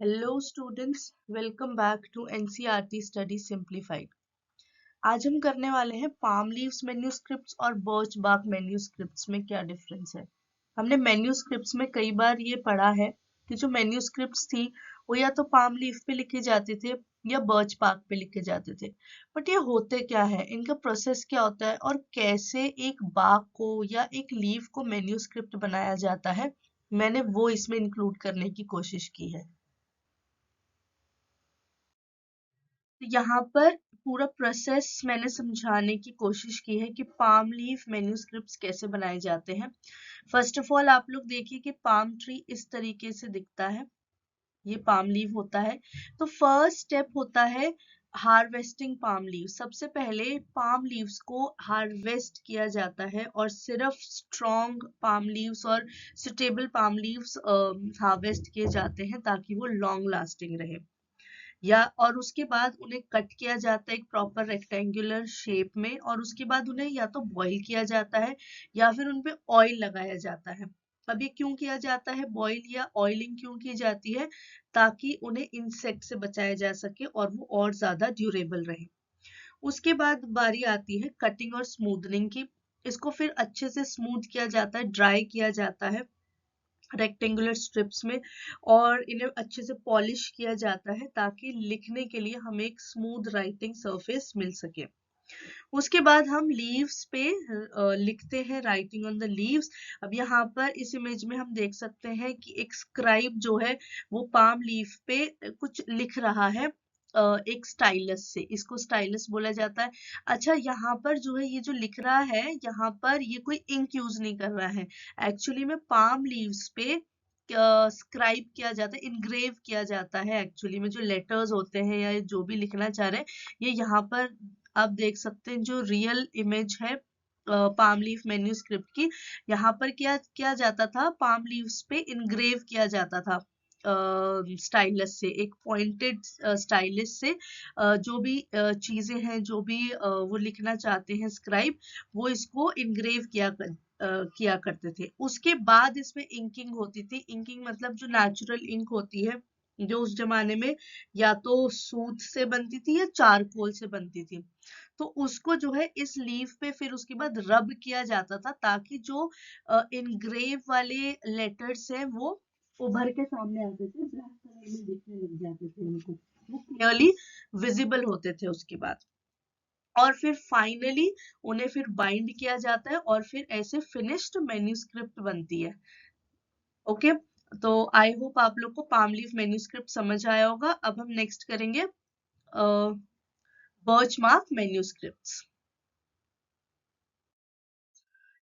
Hello students, welcome back to NCERT study simplified. आज हम करने वाले हैं पाम लीव्स मैन्यूस्क्रिप्ट्स और बर्च बार्क मैन्यूस्क्रिप्ट्स में क्या डिफरेंस है। हमने मैन्यूस्क्रिप्ट्स में कई बार ये पढ़ा है कि जो मैन्यूस्क्रिप्ट्स थी वो या तो पाम लीफ पे लिखे जाते थे या बर्च बार्क पे लिखे जाते थे। बट ये होते क्या है, इनका प्रोसेस क्या होता है और कैसे एक बार्क को या एक लीफ को मैन्यूस्क्रिप्ट बनाया जाता है, मैंने वो इसमें इंक्लूड करने की कोशिश की है। यहाँ पर पूरा प्रोसेस मैंने समझाने की कोशिश की है कि पाम लीफ मैन्यूस्क्रिप्ट्स कैसे बनाए जाते हैं। फर्स्ट ऑफ ऑल आप लोग देखिए कि पाम ट्री इस तरीके से दिखता है, ये पाम लीफ होता है। तो फर्स्ट स्टेप होता है हार्वेस्टिंग पाम लीव। सबसे पहले पाम लीव्स को हार्वेस्ट किया जाता है और सिर्फ स्ट्रॉन्ग पाम लीव्स और सुटेबल पाम लीव्स हार्वेस्ट किए जाते हैं ताकि वो लॉन्ग लास्टिंग रहे। या और उसके बाद उन्हें कट किया जाता है एक प्रॉपर रेक्टेंगुलर शेप में, और उसके बाद उन्हें या तो बॉईल किया जाता है या फिर उन पे ऑयल लगाया जाता है। अब ये क्यों किया जाता है, बॉईल या ऑयलिंग क्यों की जाती है? ताकि उन्हें इंसेक्ट से बचाया जा सके और वो और ज्यादा ड्यूरेबल रहे। उसके बाद बारी आती है कटिंग और स्मूथनिंग की। इसको फिर अच्छे से स्मूथ किया जाता है, ड्राई किया जाता है रेक्टेंगुलर स्ट्रिप्स में, और इन्हें अच्छे से पॉलिश किया जाता है ताकि लिखने के लिए हमें एक स्मूथ राइटिंग सरफेस मिल सके। उसके बाद हम लीव्स पे लिखते हैं, राइटिंग ऑन द लीव्स। अब यहाँ पर इस इमेज में हम देख सकते हैं कि एक स्क्राइब जो है वो पाम लीफ पे कुछ लिख रहा है एक स्टाइलस से। इसको स्टाइलस बोला जाता है। अच्छा, यहाँ पर जो है ये जो लिख रहा है, यहाँ पर ये कोई इंक यूज नहीं कर रहा है। एक्चुअली में पाम लीव्स पे स्क्राइब किया जाता है, इनग्रेव किया जाता है। एक्चुअली में जो लेटर्स होते हैं या जो भी लिखना चाह रहे हैं, ये यहाँ पर आप देख सकते हैं जो रियल इमेज है पाम लीफ मैन्यूस्क्रिप्ट की। यहाँ पर क्या किया जाता था, पाम लीव्स पे इनग्रेव किया जाता था स्टाइलस से, एक पॉइंटेड स्टाइलस से जो भी चीजें हैं, जो भी वो लिखना चाहते हैं स्क्राइब, वो इसको इनग्रेव किया करते थे। उसके बाद इसमें इंकिंग होती थी। इंकिंग मतलब जो नेचुरल इंक होती है, जो उस जमाने में या तो सूत से बनती थी या चारकोल से बनती थी। तो उसको जो है इस लीफ पे फिर उसके बाद रब किया जाता था ताकि जो इनग्रेव वाले लेटर्स हैं वो उभर के सामने आते थे, ब्लैक कलर में दिखने लग जाते थे उनको, वो क्लियरली विजिबल होते थे उसके बाद। और फिर फाइनली उन्हें फिर बाइंड किया जाता है और फिर ऐसे फिनिश्ड मैन्यूस्क्रिप्ट बनती है। ओके, तो आई होप आप लोग को पाम लीफ मैन्यूस्क्रिप्ट समझ आया होगा। अब हम नेक्स्ट करेंगे बर्च मार्क मैन्यूस्क्रिप्ट्स।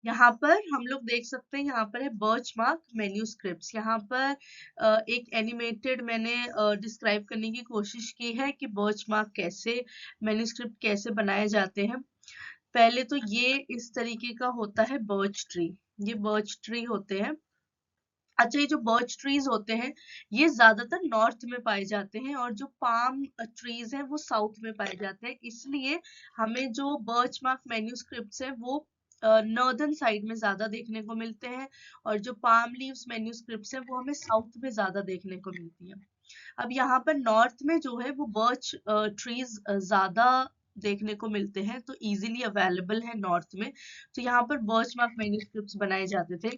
यहाँ पर हम लोग देख सकते हैं, यहाँ पर है बर्च मार्क मैन्यूस्क्रिप्ट्स। यहाँ पर एक एनिमेटेड मैंने डिस्क्राइब करने की कोशिश की है कि बर्च मार्क कैसे मैन्यूस्क्रिप्ट कैसे बनाए जाते हैं। पहले तो ये इस तरीके का होता है बर्च ट्री, ये बर्च ट्री होते हैं। अच्छा, ये जो बर्च ट्रीज होते हैं ये ज्यादातर नॉर्थ में पाए जाते हैं और जो पाम ट्रीज हैं वो साउथ में पाए जाते हैं। इसलिए हमें जो बर्च मार्क मैन्यूस्क्रिप्ट्स हैं वो नॉर्दर्न साइड में ज्यादा देखने को मिलते हैं, और जो पाम लीव्स मैन्यूस्क्रिप्ट्स हैं वो हमें साउथ में ज्यादा देखने को मिलती है। अब यहाँ पर नॉर्थ में जो है वो बर्च ट्रीज ज्यादा देखने को मिलते हैं, तो इजीली अवेलेबल है नॉर्थ में। तो यहाँ पर बर्च मार्क मैन्यूस्क्रिप्ट्स बनाए जाते थे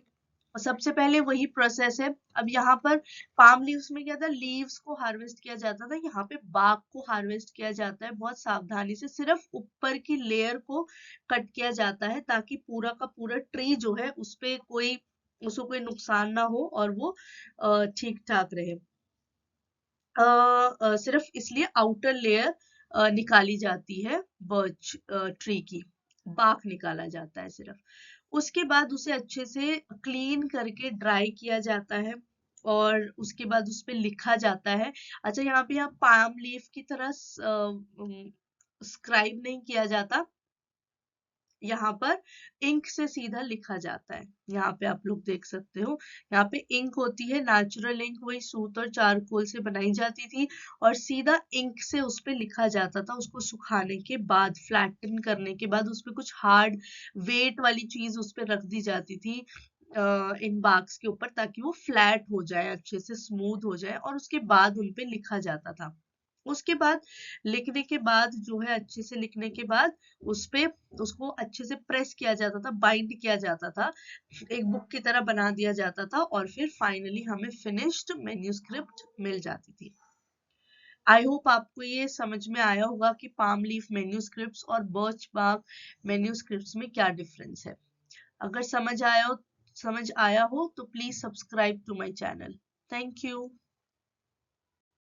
और सबसे पहले वही प्रोसेस है। अब यहाँ पर पाम लीव्स में क्या था, लीव्स को हार्वेस्ट किया जाता था, यहाँ पे बाग को हार्वेस्ट किया जाता है बहुत सावधानी से। सिर्फ ऊपर की लेयर को कट किया जाता है ताकि पूरा का पूरा ट्री जो है उस पे कोई उसको कोई नुकसान ना हो और वो ठीक ठाक रहे। सिर्फ इसलिए आउटर लेयर निकाली जाती है बर्च ट्री की, बाक निकाला जाता है सिर्फ। उसके बाद उसे अच्छे से क्लीन करके ड्राई किया जाता है और उसके बाद उस पे लिखा जाता है। अच्छा, यहाँ पे यहाँ पाम लीफ की तरह स्क्राइब नहीं किया जाता, यहाँ पर इंक से सीधा लिखा जाता है। यहाँ पे आप लोग देख सकते हो, यहाँ पे इंक होती है, नेचुरल इंक, वही सूत और चारकोल से बनाई जाती थी और सीधा इंक से उस पे लिखा जाता था। उसको सुखाने के बाद, फ्लैटन करने के बाद उस पे कुछ हार्ड वेट वाली चीज उस पे रख दी जाती थी इन बाक्स के ऊपर ताकि वो फ्लैट हो जाए, अच्छे से स्मूथ हो जाए, और उसके बाद उन पे लिखा जाता था। उसके बाद लिखने के बाद जो है, अच्छे से लिखने के बाद उस पे उसको अच्छे से प्रेस किया जाता था, बाइंड किया जाता था, एक बुक की तरह बना दिया जाता था, और फिर फाइनली हमें फिनिश्ड मेन्यूस्क्रिप्ट मिल जाती थी। आई होप आपको ये समझ में आया होगा कि पाम लीफ मेन्यूस्क्रिप्ट्स और बर्च बार्क मेन्यूस्क्रिप्ट्स में क्या डिफरेंस है। अगर समझ आया हो तो please subscribe to my channel. Thank you.